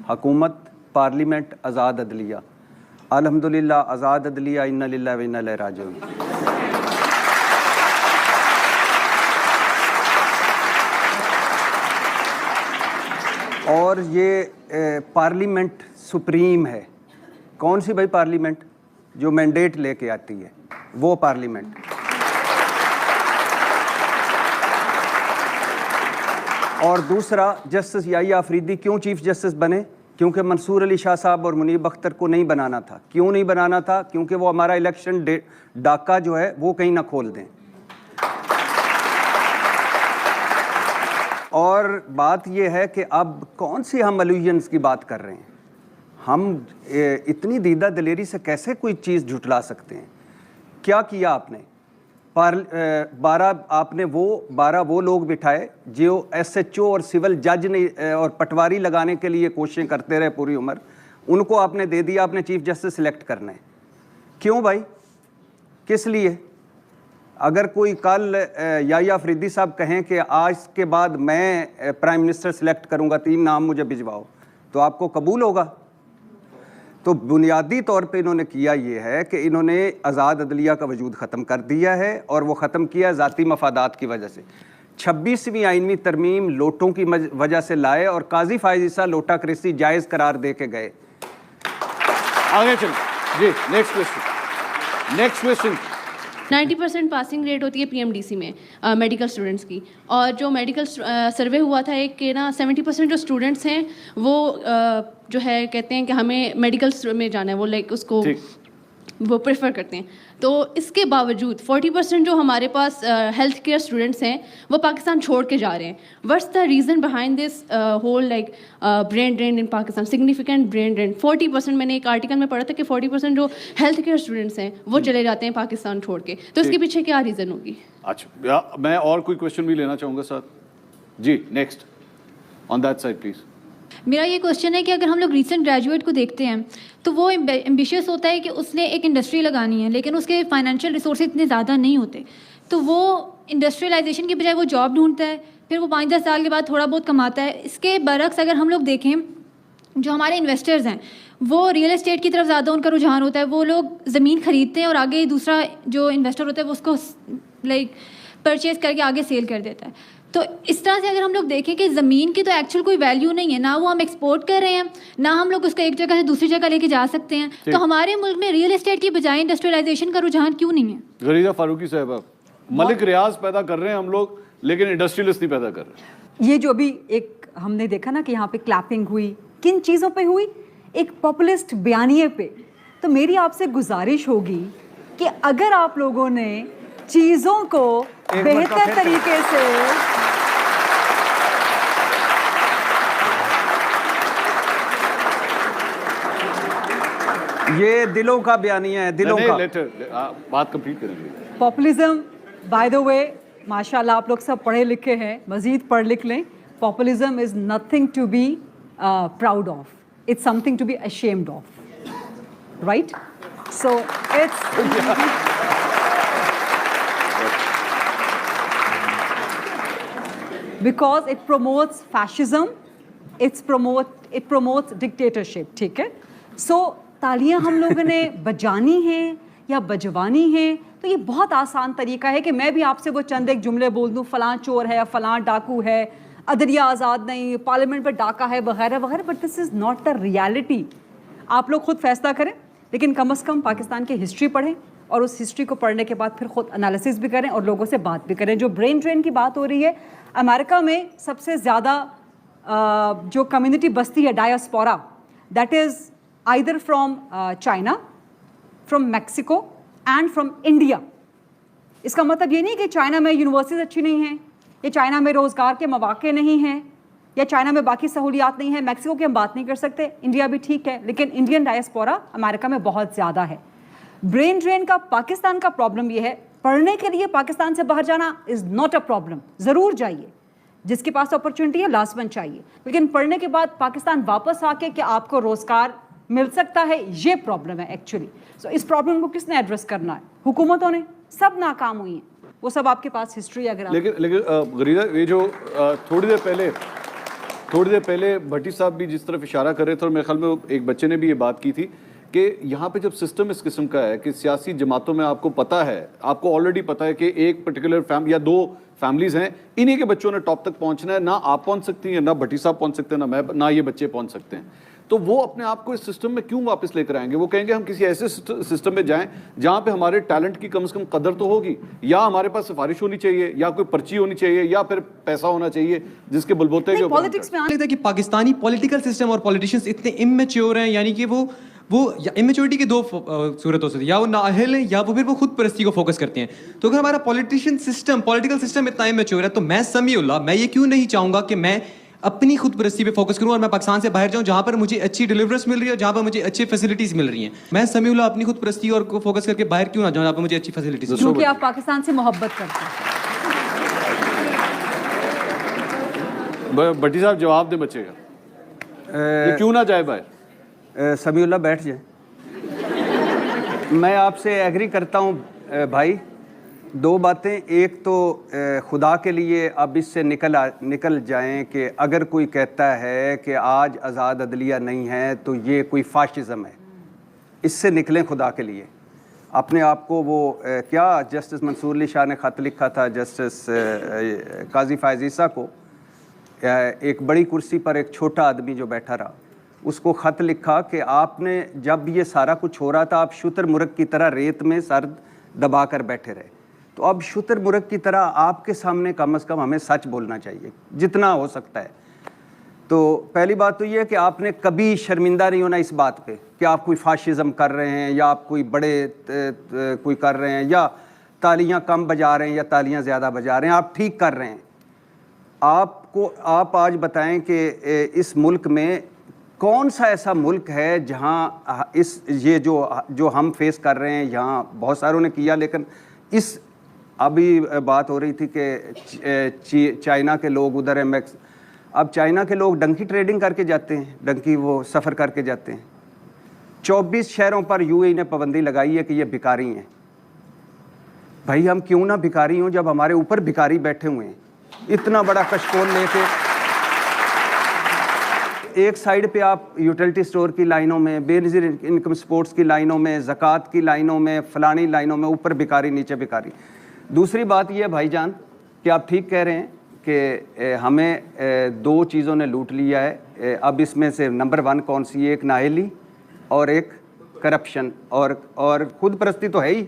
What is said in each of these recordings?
हुकूमत, पार्लियामेंट, आज़ाद अदलिया। अल्हम्दुलिल्लाह आज़ाद अदलिया, इन्ना लिल्लाहि व इन्ना इलैहि राजिऊन। और ये पार्लियामेंट सुप्रीम है। कौन सी भाई पार्लियामेंट? जो मैंडेट लेके आती है, वो पार्लियामेंट। और दूसरा, जस्टिस याहिया अफरीदी क्यों चीफ जस्टिस बने? क्योंकि मंसूर अली शाह साहब और मुनीब अख्तर को नहीं बनाना था। क्यों नहीं बनाना था? क्योंकि वो हमारा इलेक्शन डाका जो है वो कहीं ना खोल दें। और बात ये है कि अब कौन सी हम अल्यूजन्स की बात कर रहे हैं? हम इतनी दीदा दिलेरी से कैसे कोई चीज़ झुटला सकते हैं? क्या किया आपने? 12 वो लोग बिठाए जो SHO और सिविल जज ने और पटवारी लगाने के लिए कोशिशें करते रहे पूरी उम्र। उनको आपने दे दिया, आपने चीफ जस्टिस सिलेक्ट करना है। क्यों भाई? किस लिए? अगर कोई कल याहिया अफरीदी साहब कहें कि आज के बाद मैं प्राइम मिनिस्टर सिलेक्ट करूंगा, 3 नाम मुझे भिजवाओ, तो आपको कबूल होगा? तो बुनियादी तौर पे इन्होंने किया ये है कि इन्होंने आज़ाद अदलिया का वजूद ख़त्म कर दिया है, और वो ख़त्म किया ज़ाती मफादात की वजह से। 26वीं आइनवी तरमीम लोटों की वजह से लाए, और काजी फायज़ ईसा लोटा क्रिस्टी जायज़ करार दे के गए। आगे चलो जी, नेक्स्ट क्वेश्चन। 90% पासिंग रेट होती है PMDC में मेडिकल स्टूडेंट्स की, और जो मेडिकल सर्वे हुआ था एक के ना 70% जो स्टूडेंट्स हैं वो जो है कहते हैं कि हमें मेडिकल में जाना है, वो लाइक उसको वो प्रेफर करते हैं। तो इसके बावजूद 40% जो हमारे पास हेल्थ केयर स्टूडेंट्स हैं वो पाकिस्तान छोड़ के जा रहे हैं। What's the reason behind this whole like brain drain in Pakistan, significant brain drain? 40%, मैंने एक आर्टिकल में पढ़ा था कि 40% जो हेल्थ केयर स्टूडेंट्स हैं वो चले जाते हैं पाकिस्तान छोड़ के। तो इसके पीछे क्या रीज़न होगी? अच्छा, मैं और कोई क्वेश्चन भी लेना चाहूँगा साथ। जी, next on that side please. मेरा ये क्वेश्चन है कि अगर हम लोग रीसेंट ग्रेजुएट को देखते हैं तो वो एम्बिशियस होता है कि उसने एक इंडस्ट्री लगानी है, लेकिन उसके फाइनेंशियल रिसोर्सेज इतने ज़्यादा नहीं होते, तो वो इंडस्ट्रियलाइजेशन की बजाय वो जॉब ढूंढता है, फिर वो 5-10 साल के बाद थोड़ा बहुत कमाता है। इसके बरक्स अगर हम लोग देखें, जो हमारे इन्वेस्टर्स हैं वो रियल एस्टेट की तरफ ज़्यादा उनका रुझान होता है। वो लोग ज़मीन ख़रीदते हैं और आगे दूसरा जो इन्वेस्टर होता है वो उसको लाइक परचेज़ करके आगे सेल कर देता है। तो इस तरह से अगर हम लोग देखें कि ज़मीन की तो एक्चुअल कोई वैल्यू नहीं है, ना वो हम एक्सपोर्ट कर रहे हैं, ना हम लोग उसको एक जगह से दूसरी जगह लेके जा सकते हैं, तो हमारे मुल्क में रियल एस्टेट की बजाय इंडस्ट्रियलाइजेशन का रुझान क्यों नहीं है? गरीदा फारूकी साहब, मलिक रियाज पैदा कर रहे हैं हम लोग, लेकिन इंडस्ट्रियलिस्ट नहीं पैदा कर रहे। ये जो अभी एक हमने देखा ना कि यहाँ पे क्लैपिंग हुई, किन चीज़ों पे हुई? एक पॉपुलिस्ट बयानिए पे। तो मेरी आपसे गुजारिश होगी कि अगर आप लोगों ने चीज़ों को बेहतर तरीके से ये दिलों का बयानिया है, दिलों का। बात कंप्लीट करेंगे। पॉपुलिज्म, बाय द वे, माशाल्लाह आप लोग सब पढ़े लिखे हैं, मजीद पढ़ लिख लें। Populism is nothing to be proud of, it's something to be ashamed of, right? So it's because it promotes fascism, it promotes dictatorship, ठीक है? So तालियां हम लोगों ने बजानी हैं या बजवानी हैं, तो ये बहुत आसान तरीका है कि मैं भी आपसे वो चंद एक जुमले बोल दूं, फलां चोर है, फलां डाकू है, अदलिया आज़ाद नहीं, पार्लियामेंट पर डाका है, वगैरह वगैरह, but this is not the reality. आप लोग खुद फैसला करें, लेकिन कम अज़ कम पाकिस्तान की हिस्ट्री पढ़ें, और उस हिस्ट्री को पढ़ने के बाद फिर खुद एनालिसिस भी करें और लोगों से बात भी करें। जो ब्रेन ड्रेन की बात हो रही है, अमेरिका में सबसे ज़्यादा जो कम्युनिटी बसती है diaspora, that is either from China, from Mexico and from India. इसका मतलब ये नहीं कि चाइना में यूनिवर्सिटीज़ अच्छी नहीं हैं, या चाइना में रोज़गार के मौके नहीं हैं, या चाइना में बाकी सहूलियात नहीं है। मैक्सिको की हम बात नहीं कर सकते, इंडिया भी ठीक है, लेकिन इंडियन डायस्पोरा अमेरिका में बहुत ज़्यादा है। ब्रेन ड्रेन का पाकिस्तान का प्रॉब्लम ये है, पढ़ने के लिए पाकिस्तान से बाहर जाना इज़ नॉट अ प्रॉब्लम, ज़रूर जाइए, जिसके पास अपॉर्चुनिटी है लाजमन चाहिए, लेकिन पढ़ने के बाद पाकिस्तान वापस आके कि आपको रोज़गार मिल सकता है, ये प्रॉब्लम है एक्चुअली। सो इस प्रॉब्लम को किसने एड्रेस करना है? हुकूमतों ने, सब नाकाम हुई हैं, वो सब आपके पास हिस्ट्री अगर लेकिन गरीदा, ये जो थोड़ी देर पहले थोड़ी देर पहले भट्टी साहब भी जिस तरफ इशारा कर रहे थे और मेरे ख्याल में एक बच्चे ने भी ये बात की थी कि यहाँ पे जब सिस्टम इस किस्म का है कि सियासी जमातों में आपको पता है, आपको ऑलरेडी पता है कि एक पर्टिकुलर फैमिली या दो फैमिलीज हैं, इन्हीं के बच्चों ने टॉप तक पहुंचना है, ना आप पहुंच सकती हैं, ना भट्टी साहब पहुंच सकते हैं, ना मैं, ना ये बच्चे पहुंच सकते हैं। तो वो अपने आप को इस सिस्टम में क्यों वापस लेकर आएंगे? वो कहेंगे हम किसी ऐसे सिस्टम में जाएं जहां पे हमारे टैलेंट की कम से कम कदर तो होगी, या हमारे पास सिफारिश होनी चाहिए, या कोई पर्ची होनी चाहिए, या फिर पैसा होना चाहिए जिसके बलबूते के ऊपर। पॉलिटिक्स में लगता है कि पाकिस्तानी पॉलिटिकल सिस्टम और पॉलिटिशियंस इतने इमेच्योर हैं, यानी कि वो इमेच्योरिटी की दो सूरतों से, या वो नाअहल हैं या वो फिर वो खुद परस्ती को फोकस करते हैं। तो अगर हमारा पॉलिटिशियन सिस्टम, पॉलिटिकल सिस्टम इतना इमेच्योर है, तो मैं समीउल्लाह, मैं ये क्यों नहीं चाहूंगा कि मैं अपनी खुद परस्ती पे फोकस करूं और मैं पाकिस्तान से बाहर जाऊं जहां पर मुझे अच्छी डिलीवरेंस मिल रही है, जहां पर मुझे अच्छी फैसिलिटीज मिल रही हैं। मैं समीउल्लाह अपनी खुद परस्ती और को फोकस करके बाहर क्यों ना जाऊं जहां पर मुझे अच्छी फैसिलिटीज। क्योंकि आप पाकिस्तान से मोहब्बत करते हैं। भट्टी साहब जवाब दें बच्चे का, ये क्यों ना जाए बाहर? समीउल्लाह बैठ जाए। मैं आपसे एग्री करता हूँ भाई, दो बातें। एक तो खुदा के लिए अब इससे निकल जाएं कि अगर कोई कहता है कि आज आज़ाद अदलिया नहीं है तो ये कोई फाशिज़म है, इससे निकलें खुदा के लिए। अपने आप को वो क्या जस्टिस मंसूर अली शाह ने ख़त लिखा था जस्टिस काजी फ़ायज़ ईसा को, एक बड़ी कुर्सी पर एक छोटा आदमी जो बैठा रहा, उसको ख़त लिखा कि आपने जब ये सारा कुछ हो रहा था आप शुतुरमुर्ग की तरह रेत में सर दबा कर बैठे रहे। तो अब शुतुरमुर्ग की तरह आपके सामने कम से कम हमें सच बोलना चाहिए जितना हो सकता है। तो पहली बात तो ये है कि आपने कभी शर्मिंदा नहीं होना इस बात पे कि आप कोई फाशिज़म कर रहे हैं या आप कोई बड़े कोई कर रहे हैं या तालियां कम बजा रहे हैं या तालियां ज़्यादा बजा रहे हैं। आप ठीक कर रहे हैं। आप आज बताएं कि इस मुल्क में कौन सा ऐसा मुल्क है जहां ये जो हम फेस कर रहे हैं, यहाँ बहुत सारों ने किया, लेकिन इस अभी बात हो रही थी कि चाइना के लोग उधर है, अब चाइना के लोग डंकी ट्रेडिंग करके जाते हैं, डंकी वो सफ़र करके जाते हैं। 24 शहरों पर यूएई ने पाबंदी लगाई है कि ये भिखारी हैं। भाई हम क्यों ना भिखारी हों जब हमारे ऊपर भिखारी बैठे हुए हैं, इतना बड़ा कशकोल लेके। एक साइड पे आप यूटिलिटी स्टोर की लाइनों में, बेनज़ीर इनकम स्पोर्ट्स की लाइनों में, ज़कात की लाइनों में, फलानी लाइनों में, ऊपर भिखारी नीचे भिखारी। दूसरी बात यह भाईजान कि आप ठीक कह रहे हैं कि हमें दो चीज़ों ने लूट लिया है। अब इसमें से नंबर 1 कौन सी है? एक नाअहली और एक करप्शन और खुद परस्ती तो है ही।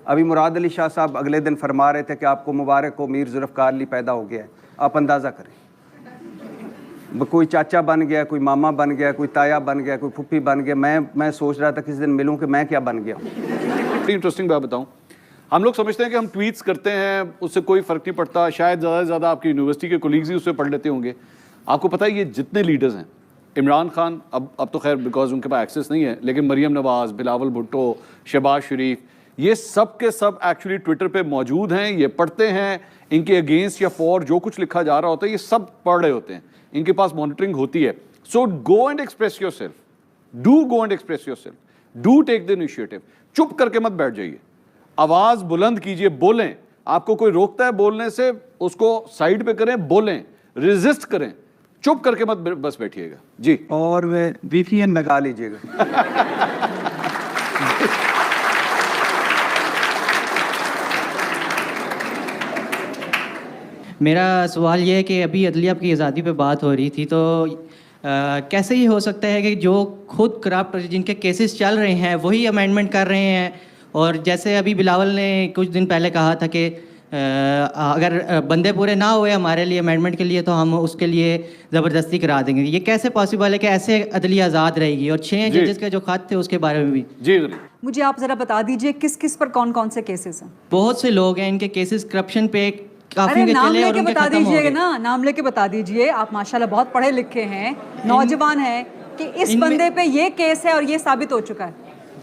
अभी मुराद अली शाह साहब अगले दिन फरमा रहे थे कि आपको मुबारक हो, मीर जुल्फ़िकार अली पैदा हो गया है। आप अंदाज़ा करें, कोई चाचा बन गया, कोई मामा बन गया, कोई ताया बन गया, कोई फुप्पी बन गया। मैं सोच रहा था किसी दिन मिलूं कि मैं क्या बन गया हूँ। इंटरेस्टिंग बात बताऊं, हम लोग समझते हैं कि हम ट्वीट्स करते हैं उससे कोई फ़र्क नहीं पड़ता, शायद ज़्यादा से ज़्यादा आपकी यूनिवर्सिटी के कोलीग्स ही उससे पढ़ लेते होंगे। आपको पता है ये जितने लीडर्स हैं, इमरान खान अब तो खैर बिकॉज उनके पास एक्सेस नहीं है, लेकिन मरियम नवाज़, बिलावल भुट्टो, शहबाज शरीफ, ये सब के सब एक्चुअली ट्विटर पे मौजूद हैं, ये पढ़ते हैं, इनके अगेंस्ट या फॉर जो कुछ लिखा जा रहा होता है ये सब पढ़ रहे होते हैं, इनके पास मॉनिटरिंग होती है। So go and express yourself, do go and express yourself, do take the initiative. चुप करके मत बैठ जाइए, आवाज बुलंद कीजिए, बोलें। आपको कोई रोकता है बोलने से, उसको साइड पे करें, बोलें, रेजिस्ट करें, चुप करके मत बस बैठिएगा जी। और वे VPN लगा लीजिएगा। मेरा सवाल ये है कि अभी अदलिया की आज़ादी पे बात हो रही थी, तो कैसे ये हो सकता है कि जो खुद करप्ट जिनके केसेस चल रहे हैं वही अमेंडमेंट कर रहे हैं, और जैसे अभी बिलावल ने कुछ दिन पहले कहा था कि अगर बंदे पूरे ना हुए हमारे लिए अमेंडमेंट के लिए तो हम उसके लिए ज़बरदस्ती करा देंगे। ये कैसे पॉसिबल है कि ऐसे अदलिया आज़ाद रहेगी? और 6 जजेस के जो खत थे उसके बारे में भी जी। मुझे आप ज़रा बता दीजिए किस किस पर कौन कौन से केसेस हैं? बहुत से लोग हैं, इनके केसेस करप्शन पे काफी अरे नाम चले और लेके उनके बता खत्म हो दीजिएगा गए। ना, नाम लेके बता दीजिए। आप माशाल्लाह बहुत पढ़े लिखे हैं, नौजवान हैं, कि इस बंदे पे ये केस है और ये साबित हो चुका है।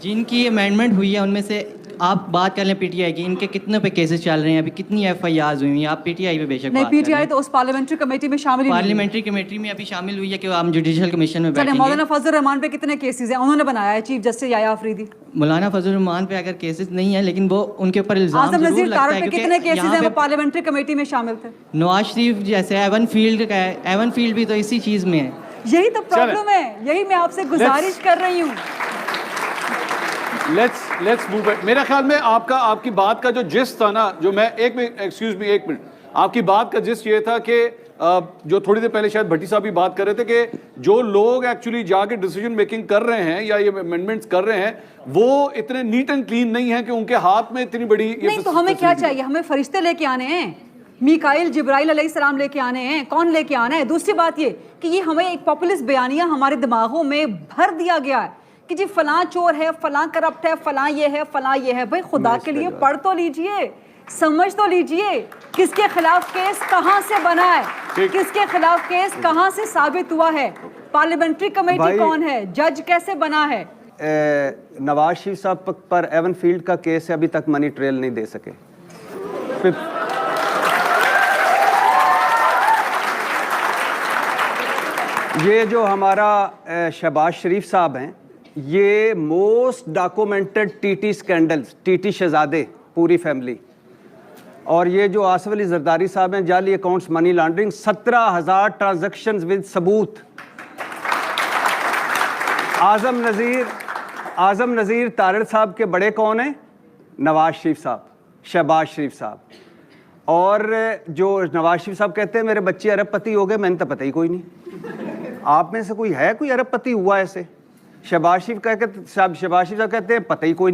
जिनकी अमेंडमेंट हुई है उनमें से आप बात कर लें पीटीआई की, इनके कितने पे केसेस चल रहे हैं, अभी कितनी एफआईआर हुई हैं, आप पीटीआई पे बेशक नहीं बात कर पीटीआई लें। तो उस पार्लियामेंट्री कमेटी में शामिल ही नहीं है। पार्लियामेंट्री कमेटी में अभी शामिल हुई है कि हम जुडिशल कमीशन में चले बैठेंगे। मौलाना फजल रहमान पे कितने केसेस हैं, उन्होंने बनाया है चीफ जस्टिस याया अफरीदी। मौलाना फजल रहमान पे अगर केसेस नहीं है, लेकिन वो उनके ऊपर इल्जाम आजम जरूर नजीर लगता तारड़ है पे क्योंकि कितने केसेस यहाँ हैं, वो पे पार्लियामेंट्री कमेटी में शामिल थे। नवाज शरीफ जैसे एवन फील्ड का है, एवन फील्ड भी तो इसी चीज़ में है। यही तो प्रॉब्लम है, यही मैं आपसे गुजारिश कर रही हूँ। Let's move. मेरा ख्याल में आपकी बात का जो जिस्ट था ना, जो मैं एक मिनट, एक्सक्यूज मी, एक मिनट, आपकी बात का जिस्ट ये था कि जो थोड़ी देर पहले शायद भट्टी साहब भी बात कर रहे थे कि जो लोग एक्चुअली जाके डिसीजन मेकिंग कर रहे हैं या ये अमेंडमेंट्स कर रहे हैं, वो इतने नीट एंड क्लीन नहीं है कि उनके हाथ में इतनी बड़ी नहीं तो हमें क्या चाहिए, हमें फरिश्ते लेके आने हैं, मीकाइल जिब्राइल अलैहिस्सलाम लेके आने हैं, कौन लेके आना है। दूसरी बात ये कि ये हमें एक पॉपुलिस्ट बयानिया हमारे दिमागों में भर दिया गया है कि जी फलां चोर है, फलां करप्ट है, फलां ये है, फलां ये है। भाई खुदा के लिए पढ़ तो लीजिए, समझ तो लीजिए किसके खिलाफ केस कहां से बना है, किसके खिलाफ केस कहां से साबित हुआ है, पार्लियामेंट्री कमेटी कौन है, जज कैसे बना है। नवाज शरीफ साहब पर एवन फील्ड का केस है, अभी तक मनी ट्रेल नहीं दे सके। ये जो हमारा शहबाज शरीफ साहब हैं, ये most documented TT scandals, TT शहजादे पूरी फैमिली, और ये जो आसिफ अली जरदारी साहब हैं, जाली accounts, money laundering, 17,000 transactions with सबूत। आजम नज़ीर तारड़ साहब के बड़े कौन हैं? नवाज शरीफ साहब, शहबाज शरीफ साहब। और जो नवाज शरीफ साहब कहते हैं मेरे बच्चे अरबपति हो गए, मैंने तो पता ही कोई नहीं। आप में से कोई है कोई अरबपति हुआ ऐसे? शहबाज शरीफ शहबाज शरीफ साहब कहते हैं पता ही कोई नहीं।